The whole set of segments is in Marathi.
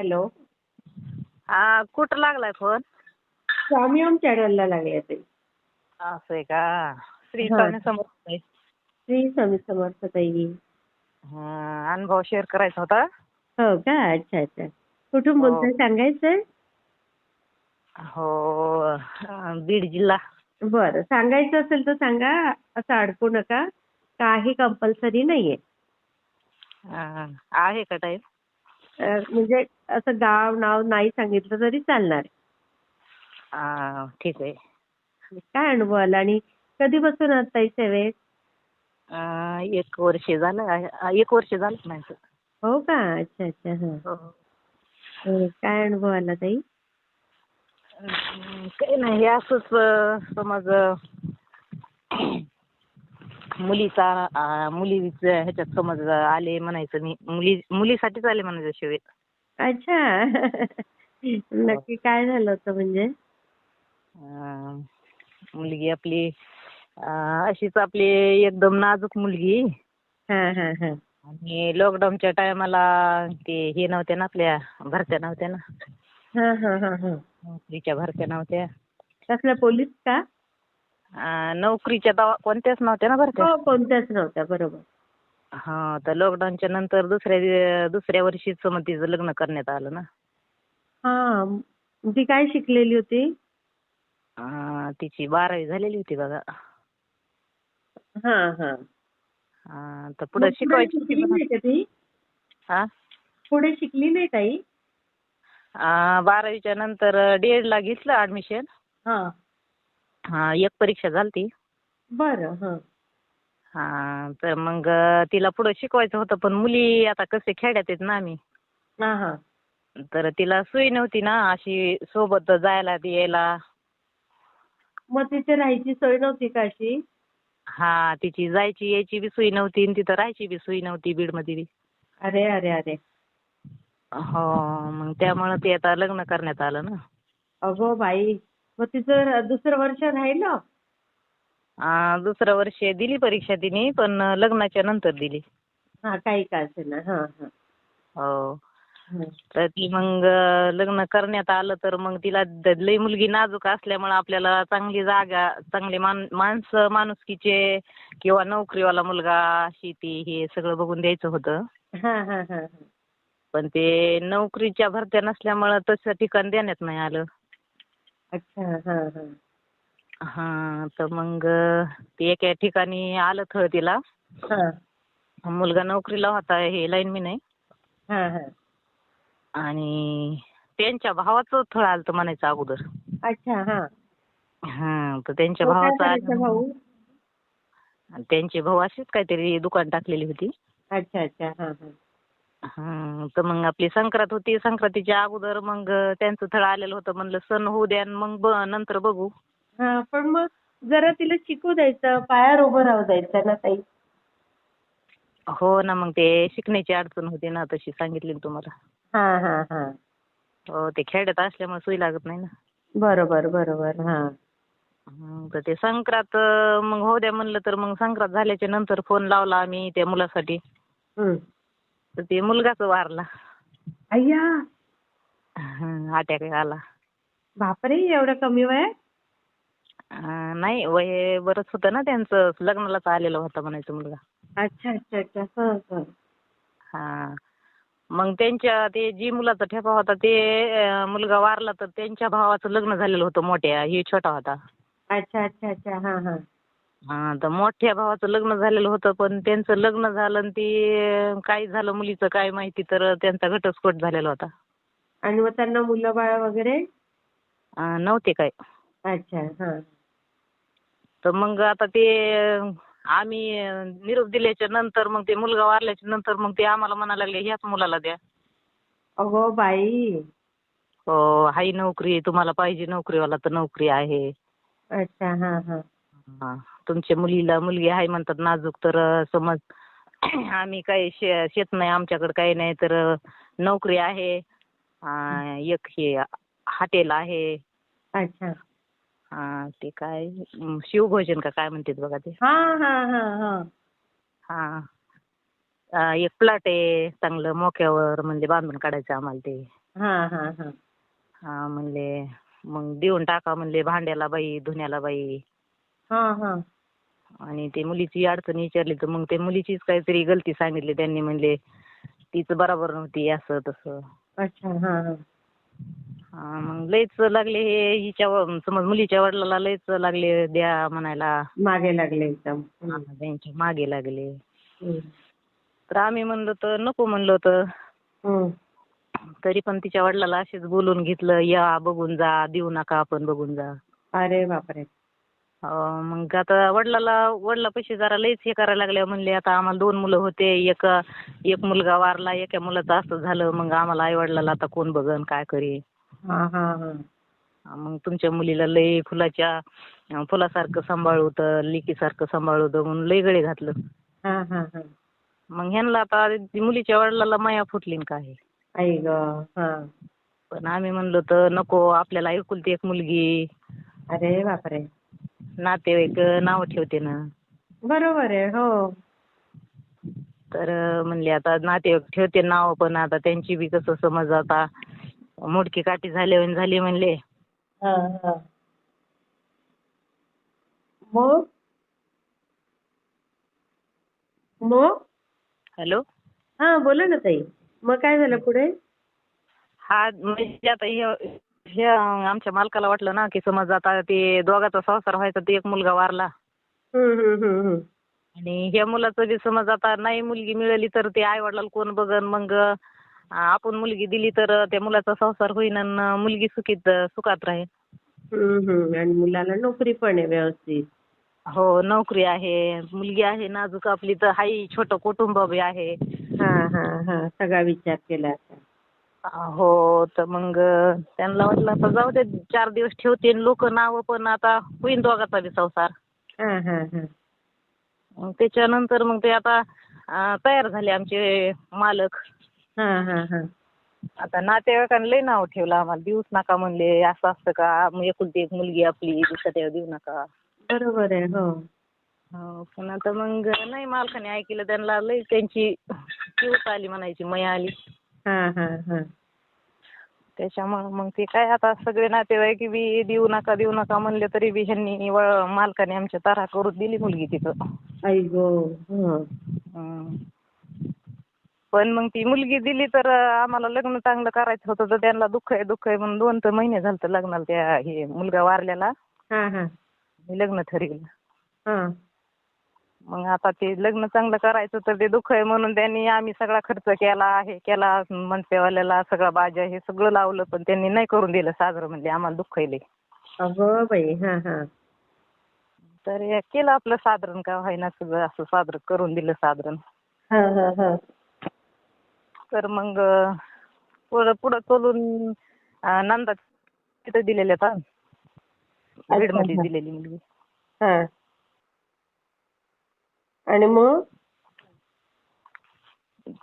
हॅलो. हा कुठं लागलाय फोन? स्वामी ओम चॅनलला लागले ते. असं आहे का? श्री हा. स्वामी समर्थ आहे. श्री स्वामी समर्थ ताई. अनुभव शेअर करायचा होता. हो का? अच्छा अच्छा. कुठून हो बोलताय सांगायचंय? हो बीड जिल्हा. बरं, सांगायचं असेल तर सांगा, असं अडकू नका. काही कंपल्सरी नाहीये. आहे का टाईम? म्हणजे असं गाव नाव नाही सांगितलं तरी चालणार. ठीक आहे. काय अनुभव आला आणि कधीपासून आहात ताई सेवेत? 1 वर्ष झालं. 1 वर्ष झालं नाही तर. हो का? अच्छा अच्छा. हा. हो. काय अनुभव आला ताई? काही नाही, हे असंच समज मुलीचं ह्याच्यात समज आले म्हणायचं. मी मुलीसाठीच आले म्हणायचं शिवेत. अच्छा. नक्की काय झालं होतं म्हणजे? मुलगी आपली अशीच आपली एकदम नाजूक मुलगी. हा हा हा. आणि लॉकडाऊनच्या टायमाला ते हे नव्हते ना, आपल्या भरत्या नव्हत्या ना, हा हा हा हा. नोकरीच्या भरत्या नव्हत्या. कसल्या पोलीस का? नोकरीच्या कोणत्याच नव्हत्या ना भरत्या. हो, कोणत्याच नव्हत्या, बरोबर. हा, तर लॉकडाऊनच्या नंतर दुसऱ्या वर्षीच मग तिचं लग्न करण्यात आलं ना. हा. ती काय शिकलेली होती? तिची 12वी झालेली होती बघा. हा हा. तर पुढे मग पुढे शिकवायची होती शिकली म्हणा. नाही का ती? हा. पुढे शिकली नाही ताई? 12वीच्या नंतर DED ला घेतलं ऍडमिशन. हा. एक परीक्षा झालती. बरं. हा. तर मग तिला पुढे शिकवायचं होतं, पण मुली आता कसे खेड्यात आहेत ना आम्ही. हा हा. तर तिला सोय नव्हती ना अशी सोबत जायला यायला. मग तिथे राहायची सोय नव्हती का अशी? तिची जायची यायची बी सोय नव्हती आणि तिथं राहायची बी सोय नव्हती बीडमध्ये बी. अरे अरे अरे. हो, मग त्यामुळं ते आता लग्न करण्यात आलं ना. अगो बाई. मग तिचं दुसरं वर्ष राहिलं? दुसरं वर्ष दिली परीक्षा तिने, पण लग्नाच्या नंतर दिली. हा, काही का असेना. हा हा. हो. हा. तर ती मग लग्न करण्यात आलं, तर मग तिला लई मुलगी नाजूक असल्यामुळं आपल्याला चांगली जागा, चांगले माणसं माणुसकीचे किंवा नोकरीवाला मुलगा, शेती हे सगळं बघून द्यायचं होतं. हा हा हा. पण ते नोकरीच्या भरत्या नसल्यामुळं तसं ठिकाण देण्यात नाही आलं. अच्छा. हा हा. तर मग ते एका ठिकाणी आलं थळ तिला. हा मुलगा नोकरीला होता, हे लाईनमॅन आहे. हा हा. आणि त्यांच्या भावाचं थळ आलतं म्हणायचं अगोदर. अच्छा. हा. तर त्यांच्या तो काय भावाचं करायचा आलं. भाऊ? आणि त्यांचे भाऊ अशीच काहीतरी दुकान टाकलेली होती. अच्छा अच्छा. हा हा. तर मग आपली संक्रांत होती, संक्रांतीच्या अगोदर मग त्यांचं थळ आलेलं होतं. म्हणलं सण होऊ द्या आणि मग नंतर बघू. हा, पण मग जरा तिला शिकू द्यायचं, पायावर उभं राहू द्यायचं ना ताई. हो ना, मग ते शिकण्याची अडचण होती ना, तशी सांगितली ना तुम्हाला. हा हा हा. हो, ते खेड्यात असल्यामुळे सोय लागत नाही ना. बरोबर बरोबर. हा. तर ते संक्रांत मग होऊ द्या म्हणलं, तर मग संक्रांत झाल्याच्या नंतर फोन लावला आम्ही त्या मुलासाठी. हम्म. तर ते मुलगाच वारला. अय्या. अटॅक आला. बापरे, एवढं कमी वयात? नाही, वय बरंच होतं ना त्यांचं, लग्नालाच आलेला होता म्हणायचं मुलगा. अच्छा अच्छा अच्छा. हा हा. मग त्यांच्या ते जी मुलाचा ठेका होता ते मुलगा वारला, तर त्यांच्या भावाचं लग्न झालेलं होतं मोठ्या, ही छोटा होता. अच्छा अच्छा अच्छा. हा हा. तर मोठ्या भावाचं लग्न झालेलं होतं, पण त्यांचं लग्न झालं आणि ते काय झालं मुलीचं काय माहिती, तर त्यांचा घटस्फोट झालेला होता. आणि मग त्यांना मुलं बाळ वगैरे? नव्हते काय. अच्छा. हा. तर मग आता ते आम्ही निरोप दिल्याच्या नंतर मग ते मुलगा वारल्याच्या नंतर मग ते आम्हाला म्हणायला लागले ह्याच मुलाला द्या. अगो बाई. हो, हाय नोकरी, तुम्हाला पाहिजे नोकरीवाला तर नोकरी आहे. अच्छा. हा हा. तुमच्या मुलीला मुलगी आहे म्हणतात नाजूक, तर समज आम्ही काही शेत नाही आमच्याकडे, काही नाही, तर नोकरी आहे. एक हे हॉटेल आहे. अच्छा. ते काय शिवभोजन का काय म्हणतात बघा ते. हा हा हा हा. हा. एक प्लॉट आहे चांगलं मोक्यावर म्हणजे बांधून काढायचं आम्हाला ते. हा हा हा हा म्हणले मग देऊन टाका म्हणले भांड्याला बाई धुण्याला बाई. हा हा आणि ते मुलीची अडचण विचारली तर मग ते मुलीचीच काहीतरी गलती सांगितली त्यांनी म्हणले तीच बरोबर नव्हती असं तसं. अच्छा हा हा हा मग लयच लागले हे हिच्या समज मुलीच्या वडिलाला लयच लागले द्या म्हणायला. मागे लागले एकदम. हा, त्यांच्या मागे लागले. हम्म. तर आम्ही म्हणलो तर नको म्हणलो तर हम्म. तरी पण तिच्या वडिलाला असेच बोलून घेतलं या बघून जा देऊ नका आपण बघून जा. अरे बापरे. मग आता वडिलापाशी जरा लयच हे करायला लागल्या म्हणले आता आम्हाला 2 मुलं होते एक मुलगा वारला एका मुलाचं असं झालं मग आम्हाला आई वडिलाला आता कोण बघन काय करी. हा हा हा मग तुमच्या मुलीला लय फुलासारखं सांभाळवतं लेकीसारखं सांभाळवतं म्हणून लय गळे घातलं. हा हा हा मग ह्यांना आता मुलीच्या वडिलाला माया फुटली न काय. आई ग. हा पण आम्ही म्हणलो तर नको आपल्याला एकुलती एक मुलगी अरे बापरे. नातेवाईक नाव ठेवते ना. बरोबर आहे. हो. तर म्हणले आता नातेवाईक ठेवते नाव पण आता त्यांची बी कसं समज आता मोडकी काठी झाली म्हणले. हा हा मग मग हॅलो. हा बोला ना ताई. मग काय झालं पुढे? हा म्हणजे आता हे आमच्या मालकाला वाटलं ना की समज आता ते दोघाचा संसार व्हायचा ते एक मुलगा वारला हम्म. आणि ह्या मुलाचं बी समज आता नाही मुलगी मिळाली तर ते आई वडिलाला कोण बघन मग आपण मुलगी दिली तर त्या मुलाचा संसार होईन आणि मुलगी सुखात राहील. आणि मुलाला नोकरी पण आहे व्यवस्थित. हो नोकरी आहे मुलगी आहे नाजूक आपली तर हाई छोटं कुटुंब बी आहे. हा हा हा सगळा विचार केला आता. हो तर मग त्यांना वाटलं आता जाऊ दे 4 दिवस ठेवते लोक नाव पण आता होईन दोघाचा बी संसार. हा हा हा मग त्याच्यानंतर मग ते आता तयार झाले आमचे मालक. हा हा हा आता नातेवाईकांना लय नाव ठेवलं आम्हाला देऊच नका म्हणले असं असतं का एकुलती एक मुलगी आपली दुसऱ्याला देऊ नका. बरोबर आहे. हो. हो पण आता मग नाही मालकाने ऐकलं त्यांना लय त्यांची चिवत आली म्हणायची मया आली. हा हा हा त्याच्यामुळे मग ते काय आता सगळे नातेवाईक बी देऊ नका म्हणले तरी बी ह्यांनी मालकाने आमच्या तारा करून दिली मुलगी तिथं. आई गो. हं. हं. पण मग ती मुलगी दिली तर आम्हाला लग्न चांगलं करायचं होतं तर त्यांना दुःख आहे म्हणून 2 महिने झालं तर लग्नाला त्या हे मुलगा वारलेला. हा हा लग्न ठरवलं. हा मग आता ते लग्न चांगलं करायचं तर ते दुःख आहे म्हणून त्यांनी आम्ही सगळा खर्च केला हे केला मनसेवाल्याला सगळा बाजा हे सगळं लावलं पण त्यांनी नाही करून दिलं साजरं म्हणले आम्हाला दुःख आहे लय. अगं बाई. हा हा तर हे केलं आपलं साधारण का व्हायना सगळं असं साजरं करून दिलं साधारण. हा हा हा तर मग पुढं चलून नंदा तिथं दिलेल्या आता अच्छा. बीडमध्ये हा दिलेली मुलगी. हा आणि मग?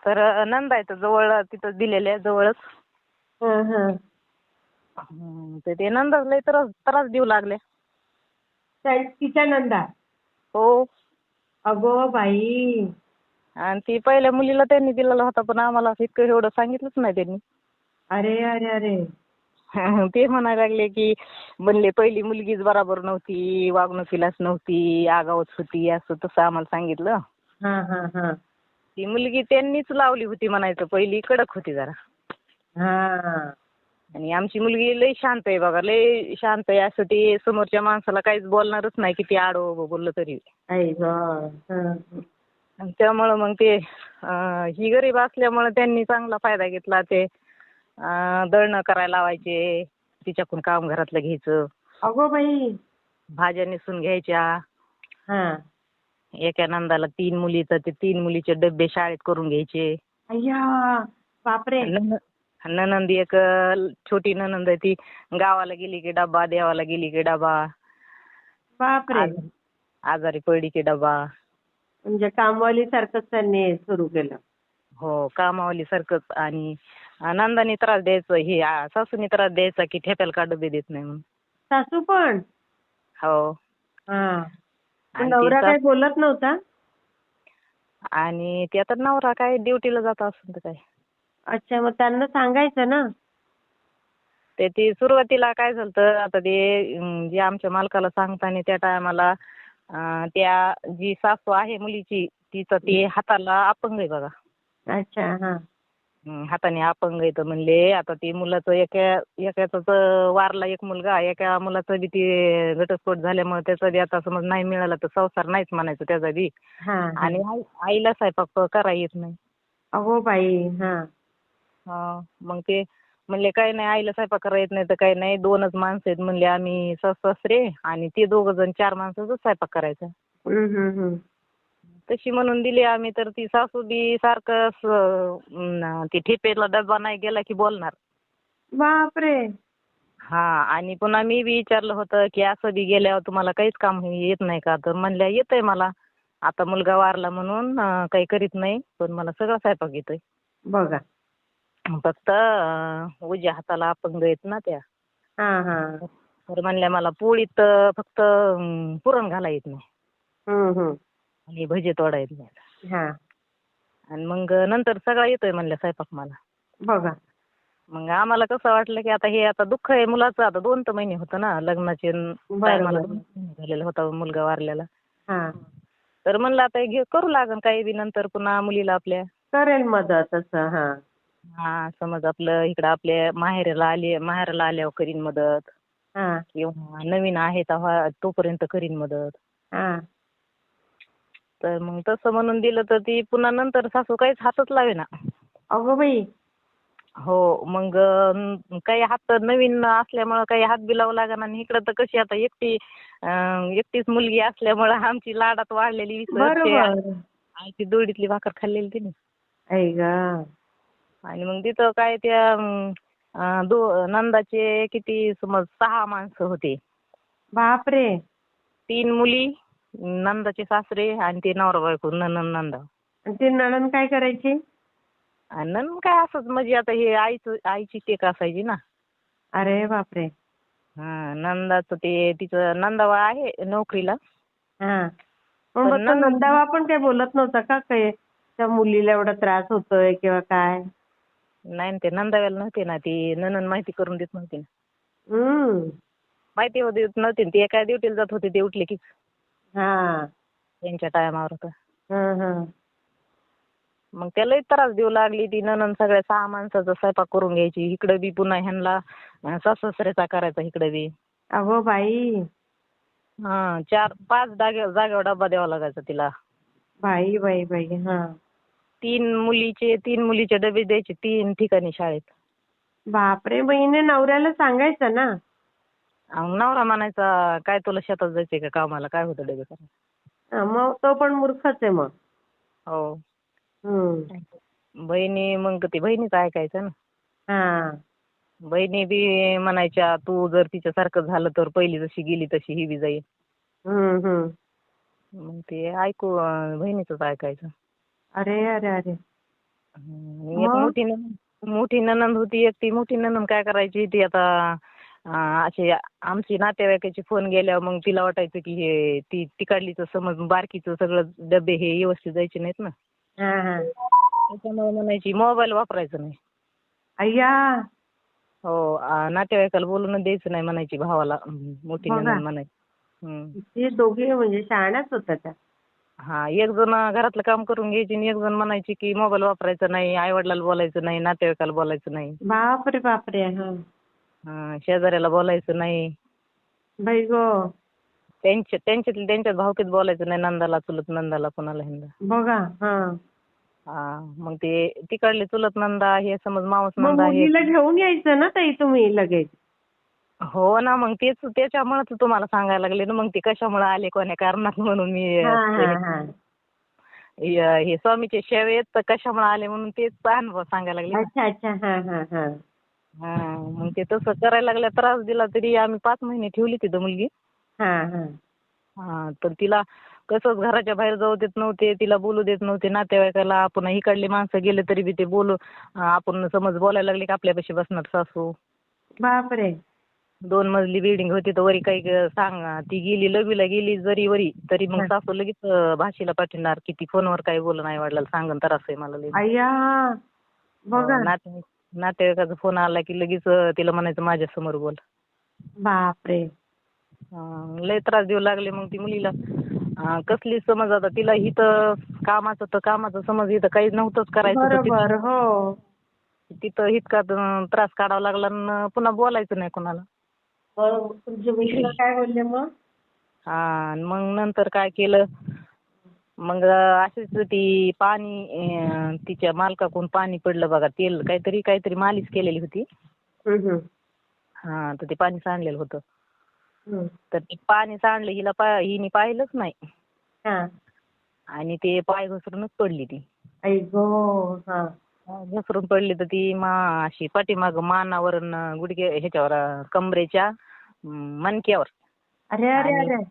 तर नंदायचं जवळ तिथं दिलेल्या जवळच. हा हा तर ते नंदा लय त्रास देऊ लागले. तिच्या नंदा. हो. अगो बाई. आणि ती पहिल्या मुलीला त्यांनी दिलेला होता पण आम्हाला इतकं एवढं सांगितलंच नाही त्यांनी. अरे अरे अरे. ते म्हणायला लागले की म्हणले पहिली मुलगीच बरोबर नव्हती वागणुकीलाच नव्हती आगाऊच होती असं तसं आम्हाला सांगितलं. हा हा हा ती मुलगी त्यांनीच लावली होती म्हणायचं पहिली कडक होती जरा. हा आणि आमची मुलगी लय शांत आहे बघा लय शांत आहे असं ती समोरच्या माणसाला काहीच बोलणारच नाही किती आडवं बोललं तरी. आई गं. आणि त्यामुळं मग ते ही गरीब असल्यामुळं त्यांनी चांगला फायदा घेतला ते दळणं करायला लावायचे तिच्याकडून काम घरातलं घ्यायचं. अगो बाई. भाज्या निसून घ्यायच्या. हा एका नंदाला 3 मुली तर ते 3 मुलीचे डब्बे शाळेत करून घ्यायचे. अय्या बापरे. ननंद एक छोटी ननंद आहे ती गावाला गेली की डबा देवाला गेली की डबा. बापरे. आजारी पडली की डबा. म्हणजे कामवाली सारखंच त्यांनी सुरू केलं. हो कामावली सारखंच आणि नंदानी त्रास द्यायचं हे सासूनी त्रास द्यायचा की ठेप्याला का डबे देत नाही म्हणून. सासू पण. हो. हा आणि ती नवरा काही बोलत नव्हता? आणि ते आता नवरा काय ड्युटीला जात असेल तर काय. अच्छा, मग त्यांना सांगायचं ना. ते सुरुवातीला काय झालं आता ते जे आमच्या मालकाला सांगताना त्या टायमाला त्या जी सासू आहे मुलीची तिचं ते हाताला अपंग आहे बघा. अच्छा, हा. हाताने अपंग आहे तर म्हणले आता ते मुलाचं एकाचा तर वारला एक मुलगा, एका मुलाचं बी ते घटस्फोट झाल्यामुळे त्याचा बी आता समज नाही मिळाला तर संसार नाहीच म्हणायचं त्याचा बी. हा, हा. आणि आईला स्वयंपाक करा येत नाही. अहो बाई, हा. हा, मग ते म्हणले काही नाही आईला स्वयंपाक करा येत नाही तर काही नाही, 2च माणसं आहेत म्हणले आम्ही सासरे आणि ते 2 जण 4 माणसाचा स्वयंपाक करायचा. तशी म्हणून दिली आम्ही तर ती सासू बी सारखं ती ठेपेला डब्बा नाही गेला की बोलणार. बापरे. हा, आणि पुन्हा मी बी विचारलं होतं की असं बी गेल्यावर तुम्हाला काहीच काम येत नाही का, तर म्हणल्या येतंय मला. आता मुलगा वारला म्हणून काही करीत नाही, पण मला सगळा स्वयंपाक येतोय. बघा. फक्त उजव्या हाताला अपंग आहेत ना त्या. हा, हा. तर म्हणल्या मला पोळीत फक्त पुरण घाला येत नाही हम्म. आणि भजे तोडा येत नाही. हा. आणि मग नंतर सगळा येतोय म्हणल्या स्वयंपाक मला. बघा. मग आम्हाला कसं वाटलं की आता हे दुःख आहे मुलाचं, आता 2 तर महिने होतं ना लग्नाचे टायमाला, 2 महिने झालेला होता मुलगा वारलेला. हा. तर म्हणलं आता हे करू लागन काही बी नंतर पुन्हा मुलीला आपल्या. करेल मदत असं. हा. हा, समज आपलं इकडं आपल्या माहेराला आल्यावर करीन मदत हा. किंवा नवीन आहे तेव्हा तोपर्यंत करीन मदत. हा. तर मग तसं म्हणून दिलं तर ती पुन्हा नंतर सासू काहीच हातच लावेना. अगो बाई. हो, मग काही हात नवीन असल्यामुळं काही हात बी लावू लागेना आणि इकडं तर कशी आता एकटीच मुलगी असल्यामुळं आमची लाडात वाढलेली 20 वर्षे बरोबर. आईची दोडीतली भाकर खाल्लेली तिने. आई ग. आणि मग तिथं काय त्या नंदाचे किती समज 6 माणसं होते. बापरे. 3 मुली, नंदाचे सासरे आणि ते नवरा बायको नंदा. आणि ती नणंद काय करायची? आणि नंद काय असंच म्हणजे आता हे आईची टेक असायची ना. अरे बापरे. हा, नंदाचं तिचं नंदावा आहे नोकरीला. हा. पण पण मग तो नंदावा पण काही बोलत नव्हता का काय त्या मुलीला एवढा त्रास होतोय किंवा काय? नाही ना, ते नंदाव्याला नव्हते ना, ती ननंद माहिती करून देत नव्हती ना. हम्म. माहिती देत नव्हती ना, ती एका ड्युटीला जात होते ते उठले की हा. त्यांच्या टायमावर होतं. हं. मग त्यालाही त्रास देऊ लागली ती ननंद. सगळ्या 6 माणसाचा स्वयंपाक करून घ्यायची. इकडं बी पुन्हा ह्यांना सासू-सासऱ्याचा करायचा इकडं बी. अगो बाई. हा, 4-5 जागेवर डब्बा द्यावा लागायचा तिला. बाई बाई बाई. हा. 3 मुलीचे डबे द्यायचे 3 ठिकाणी शाळेत. बापरे. मग हिने नवऱ्याला सांगायचं ना. नवरा म्हणायचा काय तुला शेतात जायचंय का कामाला, काय होतं डबे करायला. मग तो पण मूर्खच आहे मग. हो. हम्म. मग ते बहिणीचं ऐकायचं ना. हा. बहिणी बी म्हणायच्या तू जर तिच्यासारखं झालं तर पहिली जशी गेली तशी ही बी जाईल. हम्म. मग ते बहिणीचंच ऐकायचं. अरे अरे अरे. एक मग? मोठी नणंद होती. एक ती मोठी नणंद काय करायची ती आता असे आमची नातेवाईकाचे फोन गेल्यावर मग तिला वाटायचं की हे तिकडलीचं समज बारकीचं सगळं डबे हे व्यवस्थित जायचे नाहीत ना. हा. त्याच्यामुळे म्हणायची मोबाईल वापरायचं नाही. अय्या. हो, नातेवाईकाला बोलून द्यायचं नाही म्हणायची भावाला, मोठी बघा. नणंद म्हणायची. ते दोघे म्हणजे शहाण्याच होत्या त्या. हा, एक जण घरातलं काम करून घ्यायची आणि एक जण म्हणायची की मोबाईल वापरायचा नाही, आई वडिलाला बोलायचं नाही, नातेवाईकाला बोलायचं नाही. बापरे बापरे. हा. शेजाऱ्याला बोलायचं नाही. बाई गं. त्यांच्यात भावकीत बोलायचं नाही, नंदाला चुलत नंदाला कोणाला हिंदा. बघा. हा. मग ते तिकडले चुलत नंदा हे समज मावस मग नंदा हे. मुलीला घेऊन यायचं ना ताई तुम्ही लगेच. हो ना, मग त्याच्यामुळेच तुम्हाला सांगायला लागले ना, मग ते कशामुळे आले कोण्या कारणात म्हणून मी हा. हे स्वामीचे सेवेत तर कशामुळे आले म्हणून तेच अनुभव सांगायला लागले. अच्छा. हा. मग ते तसं करायला लागल्या त्रास दिला तरी आम्ही 5 महिने ठेवली तिथं मुलगी. हा. तर तिला कसंच घराच्या बाहेर जाऊ देत नव्हते, तिला बोलू देत नव्हते नातेवाईकाला. पुन्हा इकडले माणसं गेले तरी बी ते आपण समज बोलायला लागले की आपल्यापाशी बसणार सासू. बापरे. 2 मजली बिल्डिंग होती तर वरी काही सांग ती गेली लघवीला गेली जरी वरी तरी मग सासू लगेच भाषेला पाठवणार किती फोनवर काही बोलणं नाही वाढलं सांगन तर असं मला लई. अय्या बघा. नातेवाईकाचा फोन आला की लगेच तिला म्हणायचं माझ्या समोर बोल. बापरे. लय त्रास देऊ लागले मग ती मुलीला. कसली समज आता तिला इथं कामाचं समज इथं काही नव्हतंच करायचं तर बरोबर. हो. तिथं इतका त्रास काढावा लागला आणि पुन्हा बोलायचं नाही कोणाला. बरोबर. तुमचे मिस्टर काय बोलले मग? आणि मग नंतर काय केलं मग अशीच ती पाणी तिच्या मालकाकडून पाणी पडलं बघा तेल काहीतरी मालिश केलेली होती. हम्म. तर ते पाणी सांडलेलं होतं. हम्म. तर ते पाणी सांडलं हिने पाहिलंच नाही हा. आणि ते पाय घसरूनच पडली ती. आई गो. हा. घसरून पडली तर ती अशी पाठीमाग मानावर गुडघे ह्याच्यावर कमरेच्या मणक्यावर अरे अरे आणि अरे.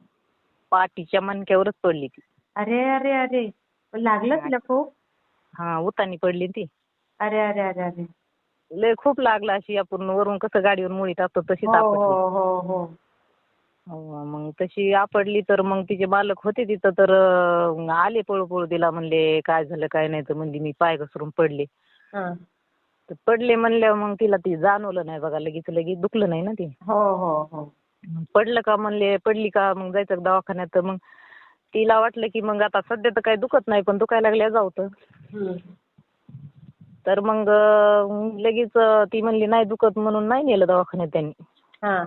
पाठीच्या मणक्यावरच पडली ती. अरे अरे अरे. पण लागलं तिला खूप? उतानी पडली ती. अरे अरे अरे अरे. लय खूप लागला अशी आपण वरून कसं गाडीवर मुळी टाकतो तशीच हो आपटली. हो हो हो. मग तशी आपडली तर मग तिचे मालक होते तिथं तर आले पळू तिला म्हणले काय झालं काय नाही तर म्हणली मी पाय घसरून पडले. हा. तर पडले म्हणल्यावर मग तिला ती जाणवलं नाही बघा लगेच दुखलं नाही ना ते. हो हो हो. पडलं का म्हणले पडली का मग जायचं का दवाखान्यात तर मग तिला वाटलं की मग आता सध्या तर काही दुखत नाही पण दुखायला लागल्या जाऊ तर. तर मग लगेच ती म्हणली नाही दुखत म्हणून नाही नेलं दवाखान्यात त्यांनी. हा.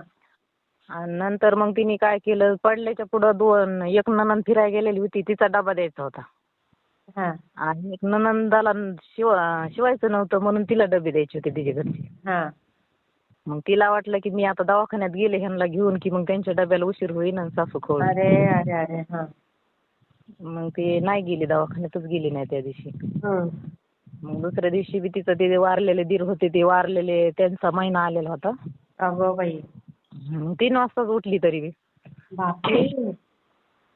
आणि नंतर मग तिने काय केलं पडल्याच्या पुढं एक नणंद फिरायला गेलेली होती तिचा डबा द्यायचा होता. हा. आणि एक नणंदाला शिवायचं नव्हतं म्हणून तिला डबे द्यायचे होते तिच्या घरचे. हा. मग तिला वाटलं की मी आता दवाखान्यात गेले ह्यांना घेऊन की मग त्यांच्या डब्याला उशीर होईन आणि सासू खवळीन. अरे अरे अरे. हा. मग ते नाही गेली दवाखान्यातच गेली नाही त्या दिवशी. हम्म. मग दुसऱ्या दिवशी बी तिचं ते वारलेले दीर होते ते वारलेले त्यांचा महिना आलेला होता. अगं बाई. 3 वाजताच उठली तरी बी. बापरे.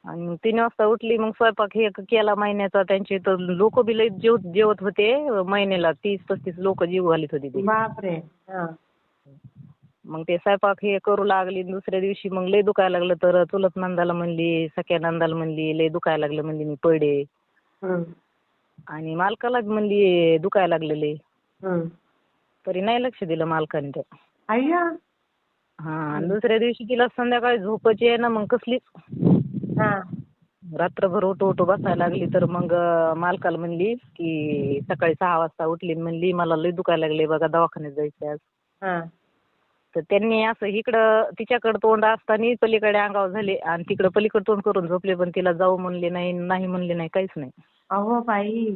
आणि 3 वाजता उठली मग स्वयंपाक हे केला महिन्याचा त्यांचे तर लोक बी लई जेवत होते महिन्याला 30-35 लोक जीव घालीत होते ते. बापरे. हा. मग ते स्वयंपाक हे करू लागली दुसऱ्या दिवशी मग लई दुखायला लागलं तर चुलत नंदाला म्हणली सख्या नंदाला म्हणली लई दुखायला लागलं म्हणली मी पडे. आणि मालकाला बी म्हणली दुखायला लागलेले. तरी नाही लक्ष दिलं मालकाने तर. अय्या. आणि दुसऱ्या दिवशी तिला संध्याकाळी झोपायची आहे ना मग कसलीच. हा. रात्रभर उठू बसायला लागली तर मग मालकाला म्हणली की सकाळी 6 वाजता उठली म्हणली मला लई दुखायला लागले बघा दवाखान्यात जायचं आज. हा. तर त्यांनी असं इकडं तिच्याकडे तोंड असताना पलीकडे अंगावर झाले आणि तिकडं पलीकडे तोंड करून झोपले पण तिला जाऊ म्हणले नाही म्हणले नाही काहीच नाही. अहो बाई.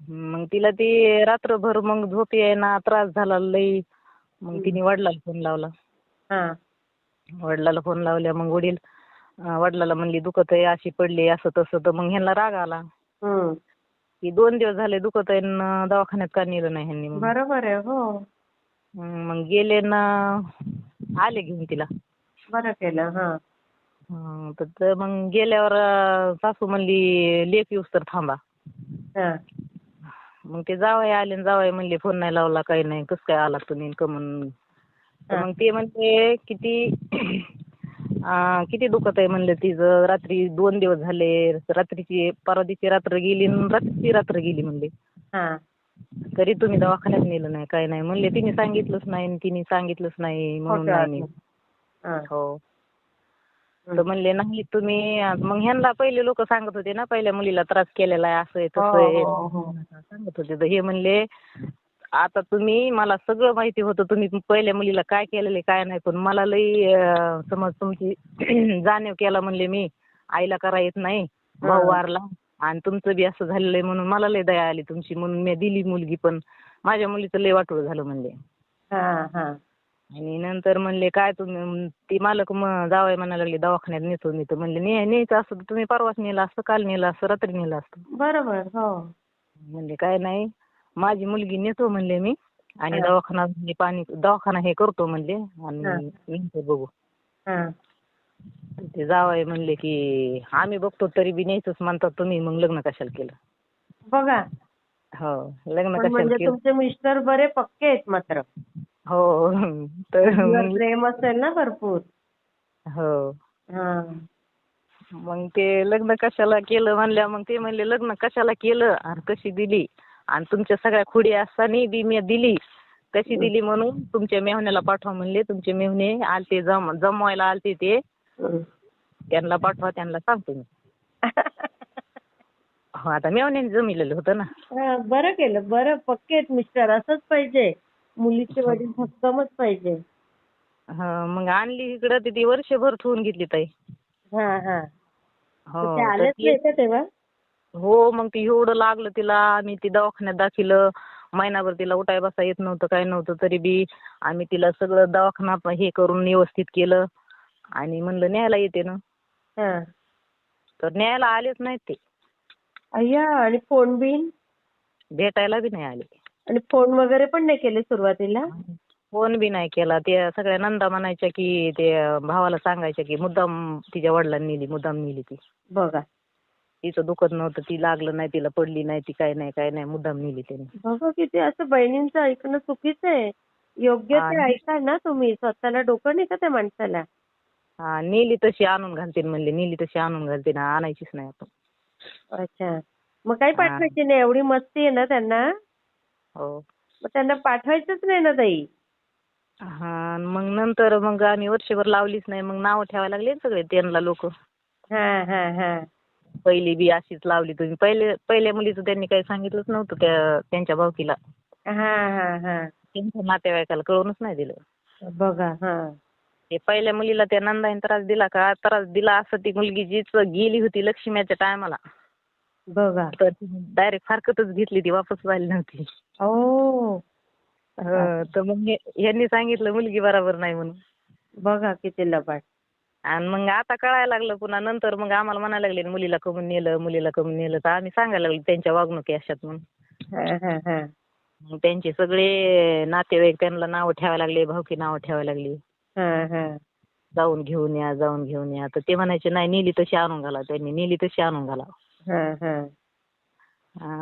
मग तिला ती रात्रभर मग झोप येईना त्रास झाला लई. मग तिने वडिलाला फोन लावला. हा. वडिलाला फोन लावल्या मग वडिलाला म्हणली दुखत आहे अशी पडली असं तसं तर मग ह्यांना राग आला. की 2 दिवस झाले दुखत आहे दवाखान्यात का नेलं नाही ह्यांनी. बरोबर आहे. हो. मग गेले ना आले घेऊन तिला. बरं केलं. हा. तर मग गेल्यावर सासू म्हणली लेक येऊस तर थांबा. हा. मग ते जावई आले आणि जावई म्हणले फोन नाही लावला काही नाही कसं काय आला तुम्ही म्हणून. तर मग ते म्हणते किती दुखत आहे म्हणलं तिचं रात्री 2 दिवस झाले परवा दिवशी रात्र गेली आणि रात्रीची रात्र गेली म्हणले. हा. तरी तुम्ही दवाखान्यात नेलं नाही काय नाही म्हणले तिने सांगितलंच नाही म्हणून नाही नेलं. हो. तर म्हणले नाही तुम्ही मग ह्यांना पहिले लोक सांगत होते ना पहिल्या मुलीला त्रास केलेला आहे असं आहे तसं आहे सांगत होते तर हे म्हणले आता तुम्ही मला सगळं माहिती होतं तुम्ही पहिल्या मुलीला काय केलेलं काय नाही पण मला लई समज तुमची जाणीव केला म्हणले मी आईला करा येत नाही भाऊ वारला आणि तुमचं बी असं झालेलं आहे म्हणून मला लई दया आली तुमची म्हणून मी दिली मुलगी पण माझ्या मुलीचं लई वाटोळं झालं म्हणले. आणि नंतर म्हणले काय तुम्ही ती मालक जावई म्हणायला लागले दवाखान्यात नेतो मी तर म्हणले न्यायचं असतं तर तुम्ही परवाच नेलं असतं काल नेलं असतं रात्री नेलं असतं. बरोबर. हो. म्हणले काय नाही माझी मुलगी नेतो म्हणले मी आणि दवाखाना हे करतो म्हणले आणि नंतर बघू. ते जावई म्हणले की आम्ही बघतो तरी बी न्यायचंच म्हणतात तुम्ही मग लग्न कशाला केलं. बघा. हो लग्न कशाला म्हणजे केलं. तुमचे मिस्टर बरे पक्के आहेत मात्र. हो. तर मुलीवर मग प्रेम असेल ना भरपूर. हो. हा. मग ते लग्न कशाला केलं म्हणल्या, मग ते म्हणले लग्न कशाला केलं आणि कशी दिली आणि तुमच्या सगळ्या खुडी असताना बी मी दिली, कशी दिली म्हणून तुमच्या मेहुण्याला पाठवा म्हणले. तुमचे मेहुणे आलते जमवायला आलते ते, हम्म. त्यांना पाठवा, त्यांना सांगतो मी. हो, आता मेहुण्याने जमिलेलं होतं ना. हा, बरं केलं, बरं. पक्के आहेत मिस्टर, असंच पाहिजे. मुलीचे वडील भक्कमच पाहिजे. हा, मग आणली इकडं तर ती वर्षभर ठेवून घेतली ताई. हा हा. तर ते हो, तर आलेच ती नाही का तेव्हा? हो, मग ती एवढं लागलं तिला. आम्ही ती दवाखान्यात दाखिलं. महिनाभर तिला उठाय बसा येत नव्हतं, काय नव्हतं. तरी बी आम्ही तिला सगळं दवाखाना हे करून व्यवस्थित केलं आणि म्हणलं न्यायला येते ना. हा. तर न्यायला आलेच नाहीत ते. अय्या, आणि फोन बिन? भेटायला बी नाही आले. आणि फोन वगैरे पण नाही केले सुरुवातीला? फोन बी नाही केला. ते सगळ्या नंदा म्हणायच्या की ते भावाला सांगायच्या की मुद्दाम तिच्या वडिलांनी नेली, मुद्दाम नेली ती. बघा. तिचं दुखत नव्हतं, ती लागलं नाही, तिला पडली नाही, ती काय नाही काय नाही, मुद्दाम नेली त्याने. बघा किती असं बहिणींचं ऐकणं चुकीचं आहे. योग्य ते आणि ऐका ना तुम्ही. स्वतःला डोकं नाही का त्या माणसाला? हा, नेली तशी आणून घालते म्हणले, नेली तशी आणून घालते ना, आणायचीच नाही आपण. अच्छा. मग काही हा. पाठवायचे नाही, एवढी मस्ती आहे ना त्यांना. हो. मग त्यांना पाठवायचंच नाही ना ताई. हा, मग नंतर मग आम्ही वर्षभर लावलीच नाही. मग नाव ठेवायला लागले ना सगळे त्यांना लोक. हा हा हा. पहिली बी अशीच लावली तुम्ही. पहिल्या मुलीचं त्यांनी काही सांगितलंच नव्हतं त्यांच्या भावकीला. हा हा हा. त्यांच्या नातेवाईकाला कळूनच नाही दिलं. बघा. हा. ते पहिल्या मुलीला त्या नंदाने त्रास दिला का, त्रास दिला असं ती मुलगी जीच गेली होती लक्ष्मीच्या टायमाला, बघा. तर डायरेक्ट फारकतच घेतली, ती वापस आली नव्हती. ओ. तर मग यांनी सांगितलं मुलगी बरोबर नाही म्हणून. बघा किती लबाड. आणि मग आता कळायला लागलं पुन्हा नंतर, मग आम्हाला म्हणायला लागले मुलीला कमून नेलं, मुलीला कमून नेलं. तर आम्ही सांगायला लागलो त्यांच्या वागणुकी अशात म्हणून. हा हा हा. मग त्यांचे सगळे नातेवाईक त्यांना नावं ठेवायला लागले, भावकी नावं ठेवायला लागली. हा हा. जाऊन घेऊन या, जाऊन घेऊन या. तर ते म्हणायचे नाही, नेली तशी आणून घाला. त्यांनी नेली तशी आणून घाला. हा हा.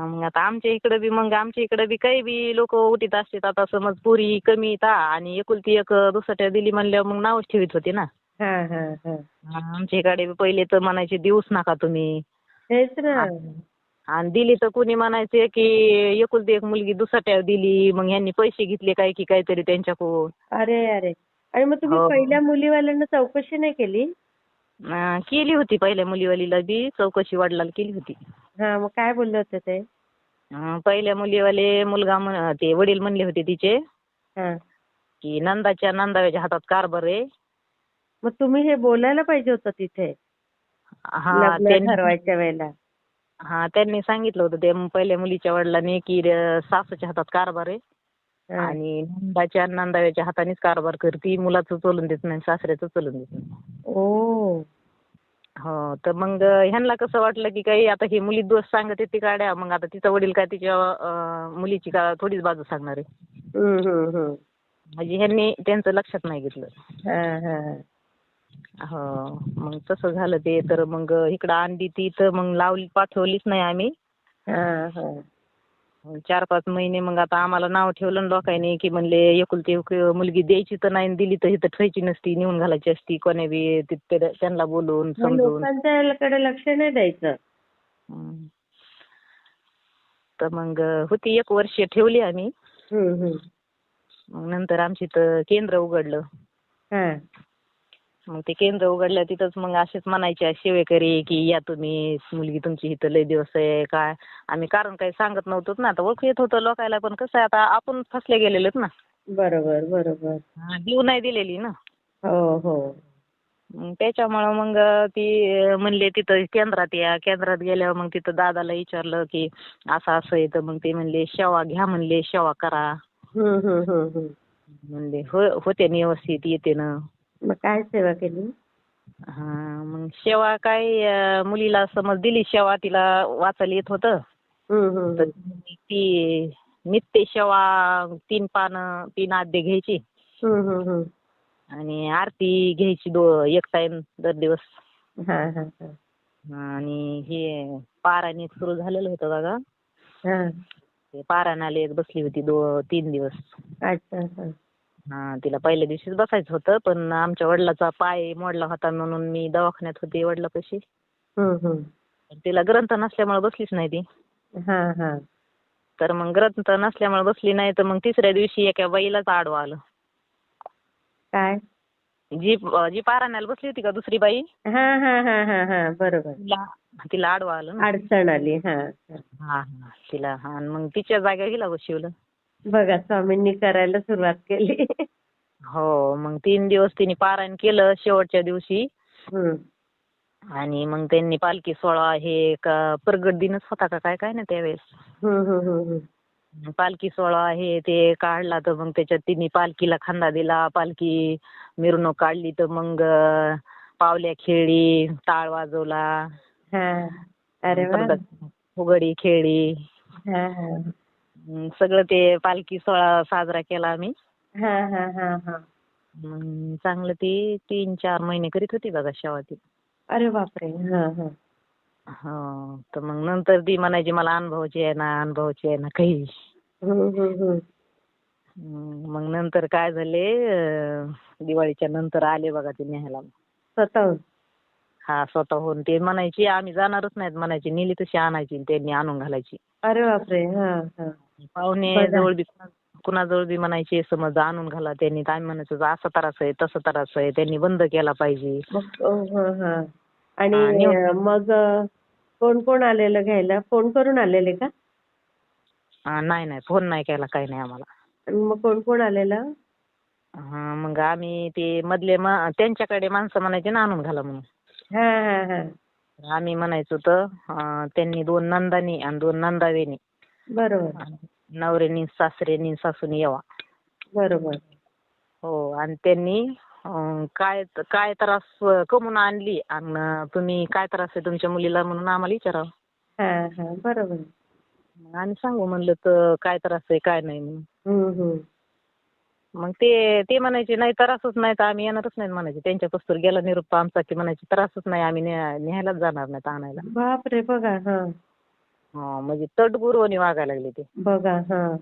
मग आता आमच्या इकडे बी काही बी लोक उठीत असतात. आता समज पोरी कमी येतात आणि एकुलती एक दुसऱ्या दिली म्हणल्यावर मग नावच ठेवीत होते ना. हा हा हा. आमच्या इकडे बी पहिले तर म्हणायचे देऊच नका तुम्ही. तेच ना. आणि दिली तर कुणी म्हणायचे की एकुलती एक मुलगी दुसऱ्या दिली, मग ह्यांनी पैसे घेतले काय की काहीतरी त्यांच्याकडून. अरे अरे. आणि मग तुम्ही हो. पहिल्या मुलीवाल्यांना चौकशी नाही केली? केली होती पहिल्या मुलीवालीला बी चौकशी, वडिलांना केली होती. हा, मग काय बोलले होते ते? पहिल्या मुलीवाले ते वडील म्हणले होते तिचे हा. की नंदाव्याच्या हातात कारभार आहे. मग तुम्ही हे बोलायला पाहिजे होतं तिथे हा, लग्न ठरवायच्या वेळेला. त्यांनी सांगितलं होतं ते पहिल्या मुलीच्या वडिलांनी की सासूच्या हातात कारभार आहे हा. आणि नंदाव्याच्या हातानेच कारभार करते, मुलाचं चलून देत नाही, सासऱ्याचं चलून देत नाही. ओ. हो, तर मग ह्यांना कसं वाटलं की काही आता ही मुली दोष सांगत येते गाड्या, मग आता तिचा वडील काय तिच्या मुलीची का थोडीच बाजू सांगणार आहे. हम्म. म्हणजे ह्यांनी त्यांचं लक्षात नाही घेतलं. हा हा. हो, मग तसं झालं ते. तर मग इकडं आणली ती, तर मग पाठवलीच नाही आम्ही. हा हा. 4-5 महिने मग आता आम्हाला नाव ठेवलं ना लोकांनी की म्हणले एकुलती एक मुलगी द्यायची तर नाही, दिली तर इथं ठेवायची नसती, नेऊन घालायची असती. कोणी बी त्यांना बोलून मग समजून. लोकांच्याकडे लक्ष नाही द्यायचं. हं. तर मग होती 1 वर्ष ठेवली आम्ही. हम्म. मग नंतर आमची तर केंद्र उघडलं. हा. मग ते केंद्र उघडलं तिथंच मग असेच म्हणायच्या सेवेकरी की या तुम्ही, मुलगी तुमची इथं लय दिवस आहे काय. आम्ही कारण काही सांगत नव्हतो ना, आता ओळख येत होतं लोकायला, पण कसं आहे आता आपण फसले गेलेलेत ना. बरोबर बरोबर. देऊ नाही दिलेली ना. हो हो. मग त्याच्यामुळं मग ती म्हणले तिथं केंद्रात या. केंद्रात गेल्यावर मग तिथं दादाला विचारलं की असं असं आहे, तर मग ते म्हणले सेवा घ्या, म्हणले सेवा करा. हम्म. म्हणले होते ना व्यवस्थित, येते ना. मग काय सेवा केली? मग सेवा काय, मुलीला समज दिली सेवा, तिला वाचायला येत होतं. तर हम्म. ती नित्य सेवा 3 पानं 3 अध्याय घ्यायची हम्म. आणि आरती घ्यायची 1 टाइम दर दिवस. हा. आणि हे पारायण एक सुरू झालेलं होतं बघा. हा. ते पारायणाला एक बसली होती 3 दिवस. अच्छा. हा तिला पहिल्या दिवशीच बसायचं होतं, पण आमच्या वडिलाचा पाय मोडला होता म्हणून मी दवाखान्यात होते वडिलापाशी. हम्म. तिला ग्रंथ नसल्यामुळे बसलीच नाही ती. हा हा. तर मग ग्रंथ नसल्यामुळे बसली नाही, तर मग तिसऱ्या दिवशी एका बाईलाच आडवं आलं. काय? जी जी पारायणाला बसली होती का दुसरी बाई, हा हा हा हा हा, बरोबर. तिला तिला आडवं आलं ना. अडचण आली. हा हा. हा हा तिला हा, आणि मग तिच्या जागेवर हिला बसवलं. बघा, स्वामींनी करायला सुरुवात केली. हो, मग 3 दिवस तिने पारायण केलं शेवटच्या दिवशी. हम्म. आणि मग त्यांनी पालखी सोहळा हे का प्रगट दिनच होता का काय काय ना त्यावेळेस. हम्म. पालखी सोहळा हे ते काढला, तर मग त्याच्यात तिने पालखीला खांदा दिला. पालखी मिरवणूक काढली, तर मग पावल्या खेळली, टाळ वाजवला, हा. अरे वा. परत फुगडी खेळली. हा हा सगळं ते पालखी सोहळा साजरा केला आम्ही. हा हा हा हा. मग चांगलं ती 3-4 महिने करीत होती बघा सेवा ती. अरे बापरे. हा हा. हो, तर मग नंतर ती म्हणायची मला अनुभवाची आहे ना, अनुभवाची आहे ना काही. हम्म. मग नंतर काय झाले, दिवाळीच्या नंतर आले बघा ते न्यायला. स्वतःहून. हा, स्वतःहून. ते म्हणायची आम्ही जाणारच नाहीत म्हणायची, नेली तशी आणायची आणि त्यांनी आणून घालायची. अरे बापरे. हा हा. पाहुणे बघा. जवळ बी कुणाजवळ बी म्हणायचे समज आणून घाला त्यांनी, तर आम्ही म्हणायचो असं त्रास आहे तसं त्रास आहे, त्यांनी बंद केला पाहिजे. मग हा हा. आणि हा, नेऊन मग कोण कोण आलेलं घ्यायला? फोन करून आलेले का? नाही फोन नाही केला, काही नाही आम्हाला. आणि मग कोण कोण आलेलं? हा, मग आम्ही ते मधले त्यांच्याकडे माणसं म्हणायचे ना आणून घाला म्हणून. हा हा हा. आम्ही म्हणायचो तर त्यांनी 2 नंदानी आणि 2 नंदावेनी, बरोबर. नवऱ्यानी सासऱ्यानी सासूनी यावा. बरोबर. हो, आणि त्यांनी काय काय त्रास कमून आणली आणि तुम्ही काय त्रास आहे तुमच्या मुलीला म्हणून आम्हाला विचारावं. हा हा. बरोबर. मग आम्ही सांगू म्हणलं तर काय त्रास आहे काय नाही म्हणून. हम्म. मग ते म्हणायचे नाही त्रासच नाही तर आम्ही येणारच नाही म्हणायचे. त्यांच्या पस्तूर गेला निरोप आमचा की म्हणायचे त्रासच नाही आम्ही न्यायलाच जाणार नाहीत आणायला. बापरे. बघा. हा. हा, म्हणजे तटगुरवणी वागायला लागले ते. बघा. हा.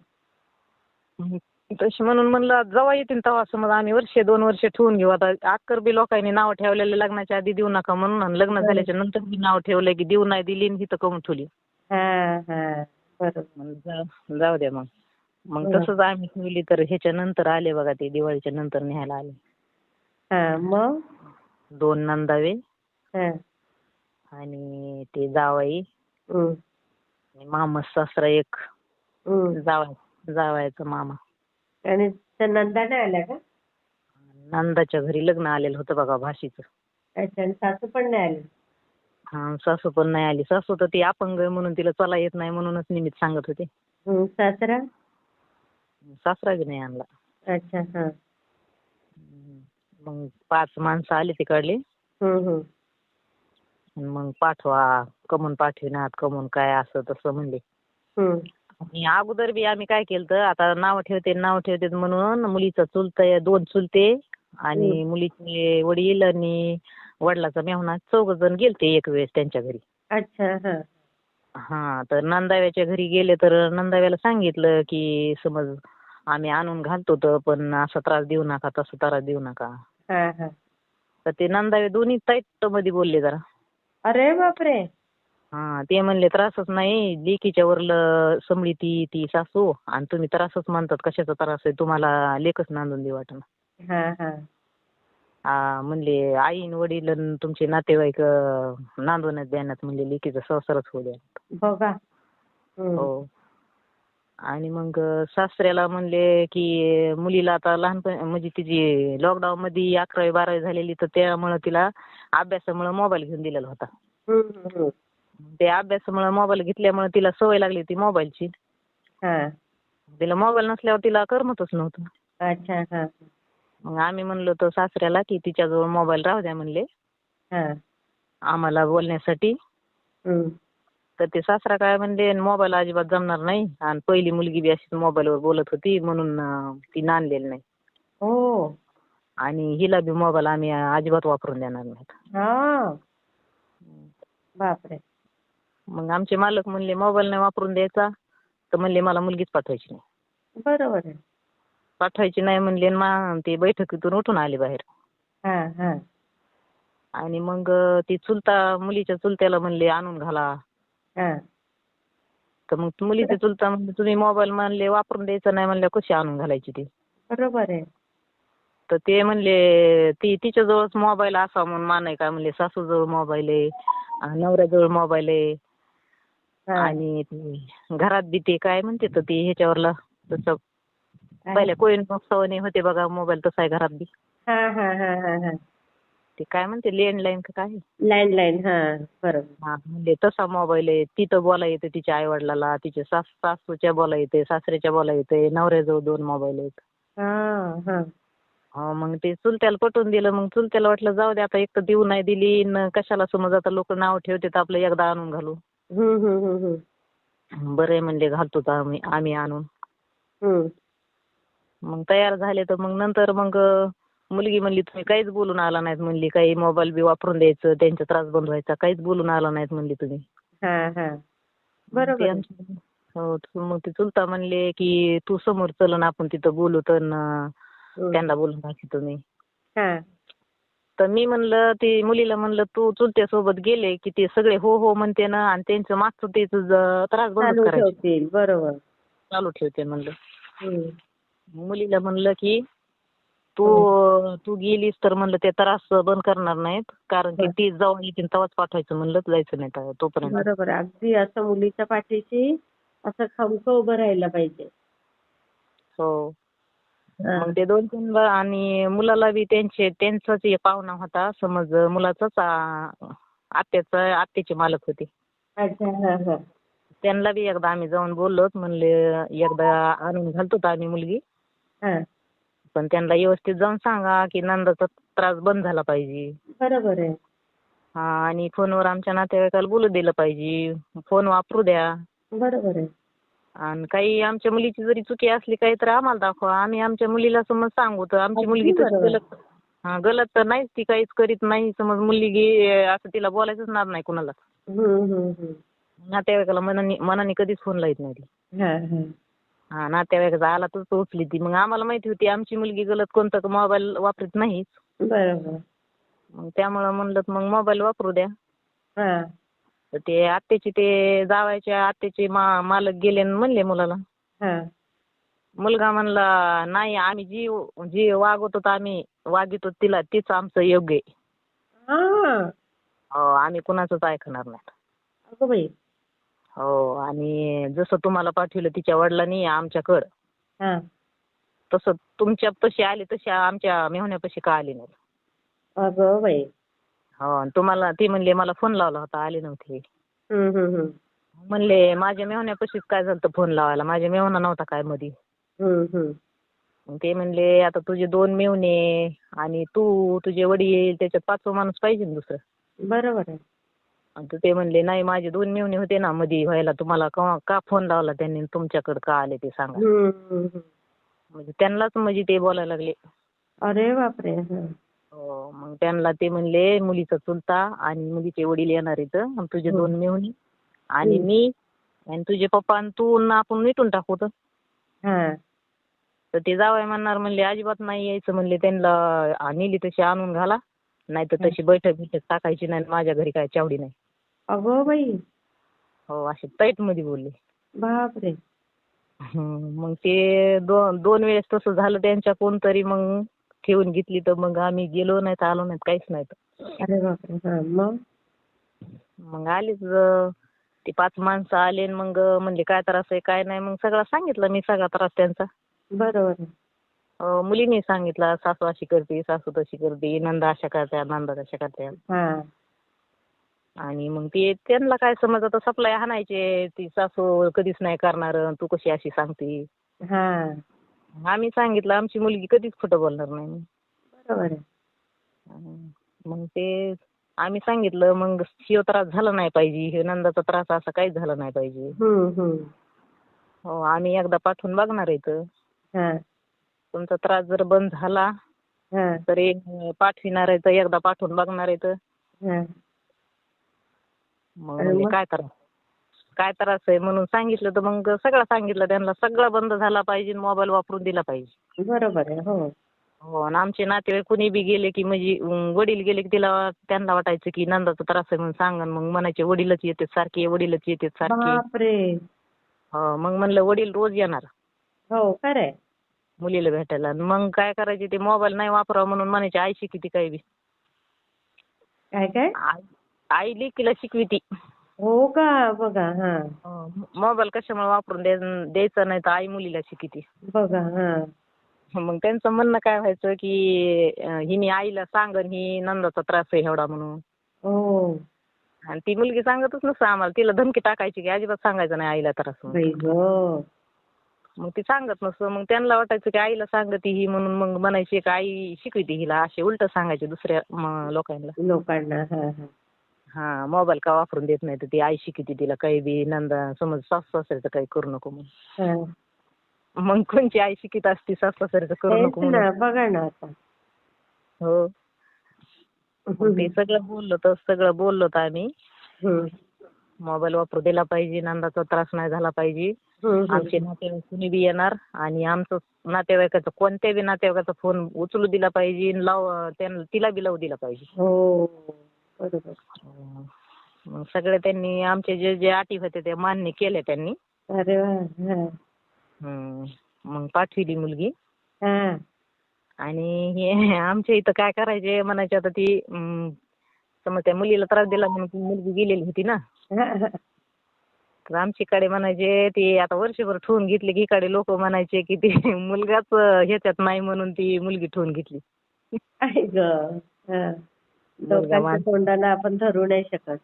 तशी म्हणून म्हणलं जेव्हा येतील तेव्हा समज आम्ही 1-2 वर्ष ठेवून घेऊ. आता अक्कर बी लोकांनी नाव ठेवलेलं लग्नाच्या आधी देऊ नका म्हणून, आणि लग्न झाल्याच्या नंतर बी नाव ठेवलंय की देऊ नाही दिली आणि हिथं करून ठेवली. हा हा. बरोबर. म्हणलं जाऊ द्या मग. मग हा. तसंच आम्ही ठेवली, तर ह्याच्या नंतर आले बघा ते दिवाळीच्या नंतर न्यायला आले. हा. मग. 2 नंदावे हा. आणि ते जावई हम्म. आणि मामा सासरा एक, हम्म. जावयाचा मामा. आणि त्या नंदा नाही आल्या का? नंदाच्या घरी लग्न आलेलं होतं बघा भाषीचं. अच्छा. आणि सासू पण नाही आली? हा, सासू पण नाही आली. सासू तर ती अपंग आहे म्हणून तिला चला येत नाही म्हणूनच निमित्त सांगत होते. सासरा? सासरा बी नाही आणला. अच्छा. हा. मग 5 माणसं आली तिकडली. हम्म. मग पाठवा, कमून पाठविनात, कमून काय असं तसं म्हणले. हम्म. आणि अगोदर बी आम्ही काय केलं तर आता नाव ठेवते म्हणून मुलीचा चुलते 2 चुलते आणि मुलीचे वडील आणि वडिलाचा मेहुणा 4 जण गेलते एक वेळेस त्यांच्या घरी. अच्छा. हा. हा, तर नंदाव्याच्या घरी गेले तर नंदाव्याला सांगितलं की समज आम्ही आणून घालतो तर पण असा त्रास देऊ नका तसा त्रास देऊ नका. हा हा. तर ते नंदावे दोन्ही ताईट मध्ये बोलले जरा. अरे बापरे. हा, ते म्हणले त्रासच नाही, लेकीच्या वरलं समळी ती सासू आणि तुम्ही त्रासच म्हणतात, कशाचा त्रास आहे तुम्हाला, लेकच नांदून दे वाटणं. हा हा. म्हणले आईन वडील अन तुमचे नातेवाईक नांदूनच देण्यात म्हणले लेकीचा संसारच होऊ द्या. बघा. हो. आणि मग सासऱ्याला म्हणले की मुलीला आता लहानपणी म्हणजे तिची लॉकडाऊन मध्ये 11वी-12वी झालेली, तर त्यामुळे तिला अभ्यासामुळे मोबाईल घेऊन दिलेला होता. ते अभ्यासामुळे मोबाईल घेतल्यामुळे तिला सवय लागली होती मोबाईलची. हा. तिला मोबाईल नसल्यावर तिला करमतच नव्हतं. अच्छा. हा. मग आम्ही म्हणलो तर सासऱ्याला की तिच्याजवळ मोबाईल राहू द्या म्हणले हा. आम्हाला बोलण्यासाठी. तर ते सासरा काय म्हणले मोबाईल अजिबात जमणार नाही, आणि पहिली मुलगी बी अशीच मोबाईलवर बोलत होती म्हणून ती नांदलेली नाही. हो. आणि हिला बी मोबाईल आम्ही अजिबात वापरून देणार नाहीत. हा. बापरे. मग आमचे मालक म्हणले मोबाईल नाही वापरून द्यायचा, तर म्हणले मला मुलगीच पाठवायची नाही. बरोबर आहे. पाठवायची नाही म्हणले आणि मग ते बैठकीतून उठून आले बाहेर. हा हा आणि मग ती मुलीच्या चुलत्याला म्हणले आणून घाला. हा तर मग मुलीचे चुलता म्हणले तुम्ही मोबाईल म्हणले वापरून द्यायचा नाही म्हणल्या कशी आणून घालायची ती. बरोबर आहे. तर ते म्हणले तिच्याजवळच मोबाईल असा म्हणून मानाय का म्हणले सासूजवळ मोबाईल आहे, नवऱ्याजवळ मोबाईल आहे हा आणि ते घरात बी ते काय म्हणते तर ते ह्याच्यावरला तसं काय? पहिल्या कोयनोत्सवाने होते बघा मोबाईल तसा आहे घरात बी. हा हा हा हा हा ते काय म्हणते लँडलाईन का काय. लँडलाईन. हा बरोबर. हा म्हणजे तसा मोबाईल आहे. तिथं बोला येते तिच्या आई वडिलाला, तिच्या सासूच्या बोला येते, सासऱ्याच्या बोला येते, नवऱ्याजवळ 2 मोबाईल आहेत. हा हा मग ते चुलत्याला पटवून दिलं. मग चुलत्याला वाटलं जाऊ दे आता एक तर देऊ नाही दिली न कशाला समज आता लोक नाव ठेवतात आपलं एकदा आणून घालू. बरं आहे म्हणले घालतो तर आम्ही आणून. हम्म. मग तयार झाले तर मग नंतर मग मुलगी म्हणली तुम्ही काहीच बोलून आला नाहीत म्हणली, काही मोबाईल बी वापरून द्यायचं, त्यांचा त्रास बंद व्हायचा, काहीच बोलून आला नाहीत म्हणली तुम्ही. हा हा मग बरोबर ते आहे. हो मग ते चुलता म्हणले की तू समोर चल ना आपण तिथं बोलू तर त्यांना बोलून टाकी तुम्ही. हा तर मी म्हणलं ती मुलीला म्हणलं तू चुलत्यासोबत गेले की ते सगळे हो हो म्हणते ना आणि त्यांचं मागचं त्रास बंदच चालू करायचे, ठेवतील. बरोबर. चालू ठेवते म्हणलं. हम्म. मुलीला म्हणलं की तू तू गेलीस तर म्हणलं ते त्रास बंद करणार नाहीत, कारण की ती जाऊन येतील तेव्हाच पाठवायचं म्हणलं, जायचं नाही तोपर्यंत. बरोबर. अगदी असं मुलीच्या पाठीशी असं खमकं उभं राहायला पाहिजे. हो. हा. मग ते 2-3 आणि मुलाला बी त्यांचाच एक पाहुणा होता समज मुलाचाच आत्याचे मालक होते. अच्छा. हा हा त्यांना बी एकदा आम्ही जाऊन बोललोत म्हणले एकदा आणून घालतो आम्ही मुलगी, हा पण त्यांना व्यवस्थित जाऊन सांगा की नंदाचा त्रास बंद झाला पाहिजे. बरोबर आहे. हा आणि फोनवर आमच्या नातेवाईकाला बोलू दिलं पाहिजे, फोन वापरू द्या. बरोबर आहे. आणि काही आमच्या मुलीची जरी चुकी असली काही तर आम्हाला दाखवा, आम्ही आमच्या मुलीला समज सांगू तर आमची मुलगी अगदी तशी बरोबर. गलत तर नाहीच, ती काहीच करीत नाही समज मुलगी असं तिला बोलायचंच नाद नाही कुणाला. हम्म. नातेवाईकाला मनाने कधीच फोन लावत नाही ती. हा हा हा नातेवाईकाचा आला तर उचली ती. मग आम्हाला माहिती होती आमची मुलगी गलत कोणता मोबाईल वापरत नाहीच. बरोबर. मग त्यामुळं म्हणलं मग मोबाईल वापरू द्या. हा तर ते जावायच्या आत्याचे मालक गेले आणि म्हणले मुलाला. हा मुलगा म्हणला नाही आम्ही जी वागवतो आम्ही वागितो तिला तीच आमचं योग्य आहे. हा हो आम्ही कुणाचंच ऐकणार नाही. अगं बाई. हो आणि जसं तुम्हाला पाठवलं तिच्या वडिलांनी आमच्याकडं, हा तसं तुमच्या पशी आले तसे आमच्या मेहुण्यापाशी का आले नाही. अगं बाई. हो आणि तुम्हाला ती म्हणले मला फोन लावला होता आले नव्हते. हम्म. म्हणले माझ्या मेहुण्यापाशीच काय झालं तर फोन लावायला, माझ्या मेहुणा नव्हता काय मध्ये. मग ते म्हणले आता तुझे 2 मेहुणे आणि तुझे वडील त्याच्यात 5वा माणूस पाहिजे ना दुसरं. बरोबर आहे. आणि ते म्हणले नाही माझे 2 मेहुणे होते ना मध्ये व्हायला, तुम्हाला का फोन लावला त्यांनी तुमच्याकडे का आले ते सांगा. म्हणजे त्यांनाच म्हणजे ते बोलायला लागले. अरे बापरे. हो मग त्यांना ते म्हणले मुलीचा चुलता आणि मुलीचे वडील येणार आहेत आणि तुझे 2 मेहुणे आणि मी आणि तुझे पप्पा आणि तू आपण मिटून टाकू तर. तर ते जावई म्हणणार म्हणले अजिबात नाही यायचं म्हणले, त्यांना नेली तशी आणून घाला, नाही तर तशी बैठक टाकायची नाही, माझ्या घरी काय चावडी नाही. अगं बाई. हो असे टाईट मध्ये बोलले. बापरे. मग ते 2 वेळेस तसं झालं त्यांच्या कोणतरी मग ठेवून घेतली तर मग आम्ही गेलो नाहीत आलो नाहीत काहीच नाही. अरे बापरे. मग आलीच ते 5 माणसं आले आणि मग म्हणले काय त्रास आहे काय नाही, मग सगळं सांगितलं मी सगळा त्रास त्यांचा. बरोबर. मुलीने सांगितलं सासू अशी करते सासू तशी करते, नंदा अशा करत्या नंदा तशा करत्या. हा आणि मग ते त्यांना काय समज आता सप्लाय हाणायचे, ती सासू कधीच नाही करणार तू कशी अशी सांगते. हा आम्ही सांगितलं आमची मुलगी कधीच खोटं बोलणार नाही. बरोबर आहे. मग ते आम्ही सांगितलं मग शिव त्रास झाला नाही पाहिजे, हे नंदाचा त्रास असा काहीच झाला नाही पाहिजे. हो आम्ही एकदा पाठवून बघणार आहे. हा तुमचा त्रास जर बंद झाला हा तर पाठविणार आहे, एकदा पाठवून बघणार आहे. हा मग म्हणले काय त्रास काय त्रास आहे म्हणून सांगितलं तर मग सगळं सांगितलं त्यांना. सगळं बंद झाला पाहिजे, मोबाईल वापरून दिला पाहिजे. बरोबर आहे. हो. हो, आणि आमचे नातेवाईक कुणी बी गेले की म्हणजे वडील गेले की त्यांना वाटायचं की नंदाचा त्रास आहे म्हणून सांगन, मग म्हणायचे वडीलच येते सारखे, वडीलच येते सारखे. बापरे. हो, मग म्हणलं वडील रोज येणार हो, खरंय. मुलीला भेटायला. आणि मग काय करायचे, ते मोबाईल नाही वापरावा म्हणून म्हणायचे आई शिकवती काही बी. काय काय? आई आई लेकीला शिकविती. हो का? बघा. हा. मोबाईल कशामुळे वापरून द्यायचा नाही तर आई मुलीला शिकवती. बघा. हा. मग त्यांचं म्हणणं काय व्हायचं की हिने आईला सांगन ही नंदाचा त्रास आहे एवढा म्हणून. हो. आणि ती मुलगी सांगतच नसतं आम्हाला. तिला धमकी टाकायची की अजिबात सांगायचं नाही आईला त्रास म्हणून. बाई गं. मग ती सांगत नसतं. मग त्यांना वाटायचं की आईला सांगते ही म्हणून मग म्हणायची की आई शिकवते हिला, असे उलट सांगायचे दुसऱ्या लोकांना. लोकांना. हा हा. हा, मोबाईल का वापरून देत नाही तर ती आई शिकवते तिला काही बी. नंदा समज सासू सासऱ्याचं काही करू नको म्हणून. हा. मग कोणची आई शिकत असती सासू सासऱ्याचं करू तेच नको म्हणून. ना, बघा ना आता. हो. मग ते सगळं बोललो तर आम्ही. हम्म. मोबाईल वापरू दिला पाहिजे, नंदाचा त्रास नाही झाला पाहिजे. आमचे नातेवाईक कुणी बी येणार आणि आमचं नातेवाईकाचा कोणत्या बी नातेवाईकाचा फोन उचलू दिला पाहिजे, तिला बी लावू दिला पाहिजे. हो. बरोबर. मग सगळे त्यांनी आमचे जे जे अटी होते ते मान्य केले त्यांनी. अरे वा. हा. मग पाठविली मुलगी. हा. आणि हे आमच्या इथं काय करायचे म्हणायचे, आता ती समज त्या मुलीला त्रास दिला म्हणून ती मुलगी गेलेली होती ना. हा, हा. तर आमच्याकडे म्हणायचे ती आता वर्षभर ठेवून घेतली की इकडे लोक म्हणायचे की ती मुलगाच ह्याच्यात नाही म्हणून ती मुलगी ठेवून घेतली. आई गं. हा. मुलगा लोकांच्या तोंडाला आपण धरू नाही शकत.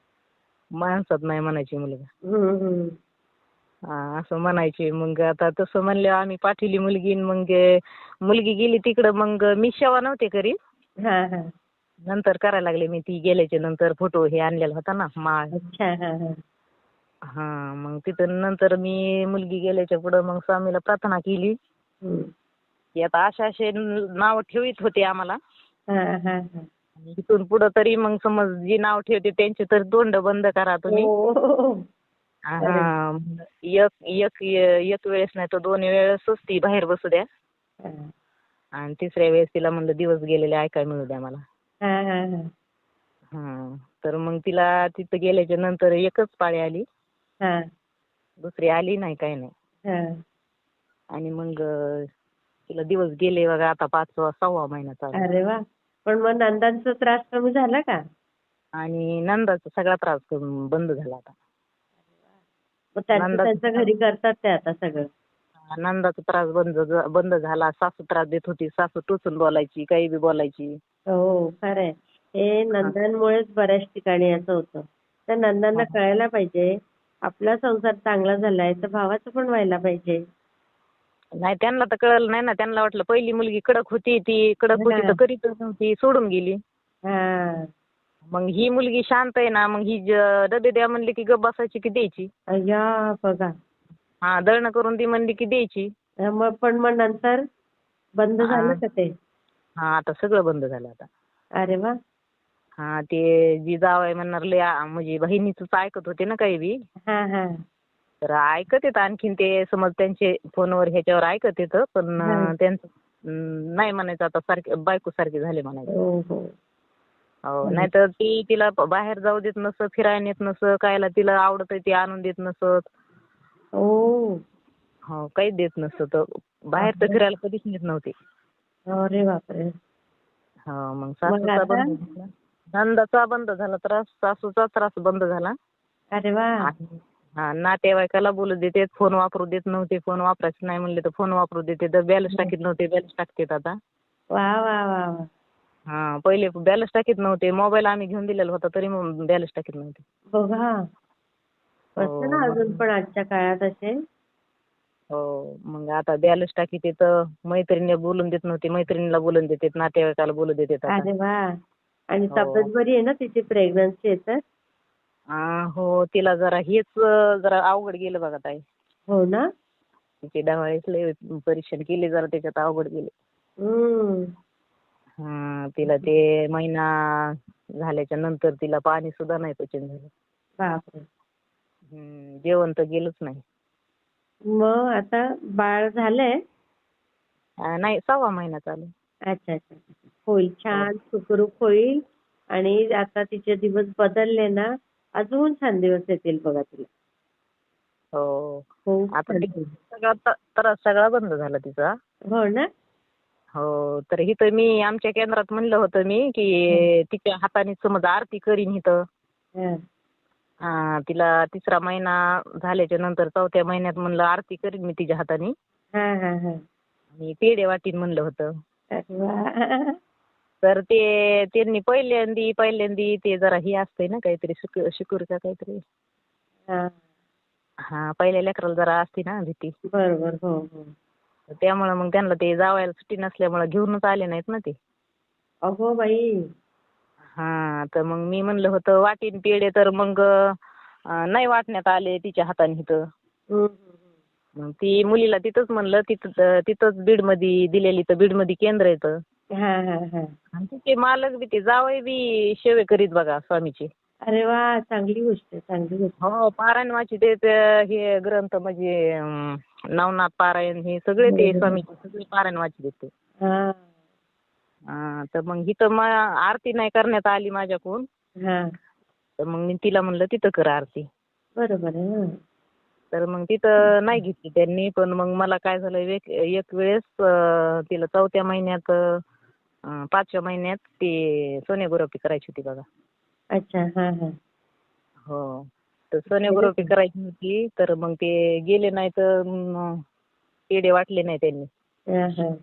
माणसात नाही म्हणायची मुलगा. हम्म. असं म्हणायचे. मग आता तसं म्हणलं आम्ही पाठवली मुलगी. मग मुलगी गेली तिकडं. मग मी सेवा नव्हते करीत. हा हा. नंतर करायला लागले मी. ती गेल्याच्या नंतर फोटो हे आणलेला होता ना माळ. अच्छा. हा हा. हा, मग तिथं नंतर मी मुलगी गेल्याच्या पुढं मग स्वामीला प्रार्थना केली हम्म. की आता असे नाव ठेवीत होते आम्हाला. हा हा हा. तिथून पुढं तरी मग समज जी नाव ठेवते त्यांचे तर तोंड बंद करा तुम्ही. हो. हा, एक वेळेस नाही तर 2 वेळेसच ती बाहेर बसू द्या. हा आणि तिसऱ्या वेळेस तिला म्हणलं दिवस गेलेले ऐकाय मिळू द्या मला. हा हा हा. हा, तर मग तिला तिथं गेल्याच्या नंतर एकच पाळी आली. हा. दुसरी आली नाही, काही नाही. हा. आणि मग तिला दिवस गेले बघा. आता 6वा महिना चालू. अरे वा. पण मग नंदांचा त्रास कमी झाला का? आणि नंदाचा सगळा त्रास बंद झाला आता. मग त्यांचं त्यांच्या घरी करतात ते आता सगळं. नंदाचा त्रास बंद झाला. सासू त्रास देत होती. सासू टोचून बोलायची, काही बी बोलायची. हो, खरंय. हे नंदांमुळेच बऱ्याच ठिकाणी असं होतं. तर नंदांना कळायला पाहिजे आपला संसार चांगला झालाय तर भावाचा पण व्हायला पाहिजे. नाही, त्यांना तर कळलं नाही ना. त्यांना वाटलं पहिली मुलगी कडक होती, ती कडक होती तर करीतच नव्हती, सोडून गेली. हा. मग ही मुलगी शांत आहे ना. मग ही डबे द्या म्हणली की गप्प बसायची की द्यायची. अय्या बघा. हा, दळणं करून दी म्हणली की द्यायची. मग नंतर बंद झालं का ते? हा, आता सगळं बंद झालं आता. अरे वा. हा, ते जी जावई म्हणणार लय म्हणजे बहिणीचंच ऐकत होते ना काही बी. हा हा. तर ऐकत येत आणखीन ते समज त्यांचे फोनवर ह्याच्यावर ऐकत येतं. पण त्यांचं नाही म्हणायचं आता सारखे बायको सारखे झाले म्हणायचं. हो हो. हो, नाहीतर तिला बाहेर जाऊ देत नसत, फिरायला नेत नसत, कायला तिला आवडत ते आणून देत नसत. हो. हो, काहीच देत नसतं. तर बाहेर तर फिरायला कधीच नेत नव्हते. अरे बापरे. हो, मग सासूचा बंद झाला, नंदाचा बंद झाला त्रास, सासूचा त्रास बंद झाला. अरे वा. हा, नातेवाईकाला बोलू देते, फोन वापरू देत नव्हते. फोन वापरायचं नाही म्हणले तर फोन वापरू देते. तर बॅलन्स टाकीत नव्हते, बॅलन्स टाकतेत आता. वा वा वा वा. हा, पहिले बॅलन्स टाकीत नव्हते. मोबाईल आम्ही घेऊन दिलेला होता तरी मग बॅलन्स टाकीत नव्हते. बघा. असं ना अजून पण आजच्या काळात असे. हो, मग आता बॅलन्स टाकीत तर मैत्रिणीला बोलून देत नव्हते, मैत्रिणीला बोलून देते, नातेवाईकाला बोलू देतात आता. अरे वा. आणि तब्येत बरी आहे ना तिची, प्रेग्नन्सी आहे तर? हो, तिला जरा अवघड गेलं बघा ताई. हो ना. तिचे दवाईच लय परीक्षण केले, जरा त्याच्यात अवघड गेले. तिला ते महिना झाल्याच्या नंतर तिला पाणी सुद्धा नाही पचन झालं. बापरे. जेवण तर गेलंच नाही. मग आता बाळ झालंय? नाही 6वा महिना चालू. अच्छा अच्छा. होईल, हो. छान सुखरूप होईल. आणि आता तिचे दिवस बदलले ना, अजून छान दिवस येतील बघा तिला. हो. खूप आता छान ते होईल. सगळा त्रास सगळा बंद झाला तिचा. हो ना? हो. तर इथं मी आमच्या केंद्रात म्हणलं होतं मी हं, की तिच्या हाताने समज आरती करीन इथं. हं. तिला 3रा महिना झाल्याच्या नंतर 4थ्या महिन्यात म्हणलं आरती करीन मी तिच्या हाताने हां, हां, हां. आणि पेढे वाटीन म्हणलं होतं. अरे वाह! तर ते त्यांनी पहिल्यांदी ते जरा हे असतंय ना काहीतरी शुक्र का काहीतरी. हां. पहिल्या लेकराला जरा असते ना भीती. बरोबर. हो, हो. त्यामुळं मग त्यांना ते जावयाला सुट्टी नसल्यामुळं घेऊनच आले नाहीत ना ते. अगो बाई! तर मग मी म्हणलं होतं वाटीन पेढे तर मग नाही वाटण्यात आले तिच्या हाताने इथं. हं, हं, हं. मग ती मुलीला तिथंच म्हणलं तिथंच बीडमध्ये दिलेली तर बीडमध्ये केंद्र येतं. हां, हां, हां. आणि तिचे मालक बी ते जावई बी सेवे करीत बघा स्वामीचे. अरे वाह! चांगली गोष्ट आहे, चांगली गोष्ट हो, पारायण वाचित हे ग्रंथ म्हणजे नवनाथ पारायण हे सगळे आहे. ते बरोबर. स्वामीचे सगळे पारायण वाचित ते. हां, तर मग इथं आरती नाही करण्यात आली माझ्याकडून. हां. तर मग मी तिला म्हणलं तिथं कर आरती. बरोबर आहे. हं. तर मग तिथं नाही घेतली त्यांनी. पण मग मला काय झालं एक वेळेस तिला 4थ्या महिन्यात 5व्या महिन्यात ते सोनोग्राफी करायची होती बघा. अच्छा. हां, हां. हो. तर केलं सोनोग्राफी का? करायची होती तर मग ते गेले नाही तर पेढे वाटले नाही त्यांनी. हां, हां.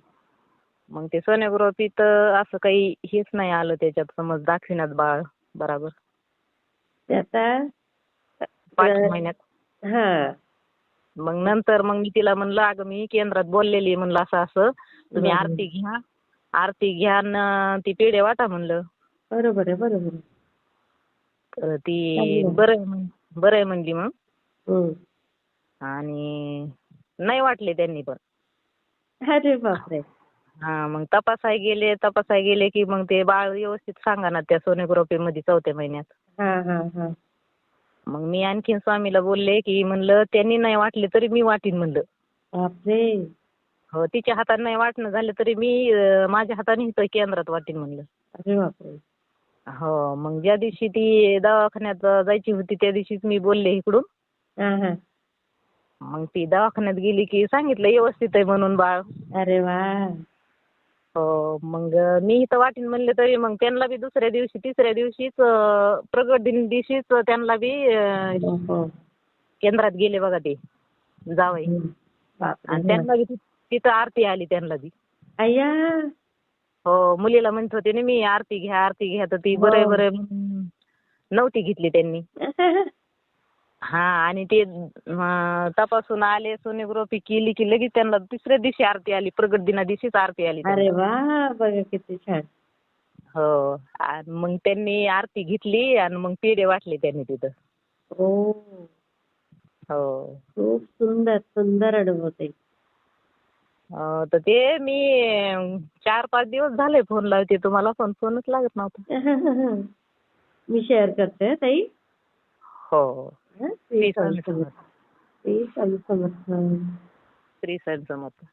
मग ते सोनोग्राफीत असं काही हेच नाही आलं त्याच्यात समज दाखविण्यात बाळ बराबर ते आता 5व्या अ, महिन्यात. हां. मग नंतर मग मी तिला म्हणलं अगं मी केंद्रात बोललेली म्हणलं असं असं तुम्ही बरोबर. आरती घ्या आणि ती पेढे वाटा म्हणलं. बरोबर आहे, बरोबर आहे. तर ती चांगलं आहे. बरं आहे म्हणली मग. हं. आणि नाही वाटले त्यांनी पण. अरे बापरे! मग तपासाय गेले की मग ते बाळ व्यवस्थित सांगा ना त्या सोनोग्राफी मध्ये 4थ्या महिन्यात. हां, हां, हां. मग मी आणखीन स्वामीला बोलले की म्हणलं त्यांनी नाही वाटले तरी मी वाटीन म्हणलं. बापरे! हो, तिच्या हाताने नाही वाटणं झालं तरी मी माझ्या हाताने इथं केंद्रात वाटीन म्हणलं. अरे बापरे! हो, मग ज्या दिवशी ती दवाखान्यात जायची होती त्या दिवशीच मी बोलले इकडून. हां, हां. मग ती दवाखान्यात गेली की सांगितलं व्यवस्थित आहे म्हणून बाळ. अरे वाह! हो, मग मी इथं वाटीन म्हणले तरी मग त्यांना बी दुसऱ्या दिवशी 3ऱ्या दिवशीच प्रगट दिन दिवशीच त्यांना बी हो, हो. केंद्रात गेले बघा ते जावई. हं. बापरे! आणि हां. त्यांना बी तिथं आरती आली त्यांना बी. अय्या! हो, मुलीला म्हणत होते ना मी आरती घ्या तर ती हो. बरं म्हणून नव्हती घेतली त्यांनी. आणि ते तपासून आले सोनोग्राफी केली की लगेच त्यांना 3ऱ्या दिवशी आरती आली. प्रगट दिना दिवशीच आरती आली त्यांना. अरे वाह! बघा किती छान. हो. आणि मग त्यांनी आरती घेतली आणि मग पेढे वाटले त्यांनी तिथं. ओह! हो. खूप सुंदर, सुंदर अनुभव ताई. तर ते मी 4-5 दिवस झाले फोन लावते तुम्हाला पण फोनच लागत नव्हता. मी शेअर करते हं ताई. हो. हं. श्री श्री स्वामी स्वामी समर्थ. समर्थ. श्री स्वामी समर्थ. श्री स्वामी समर्थ.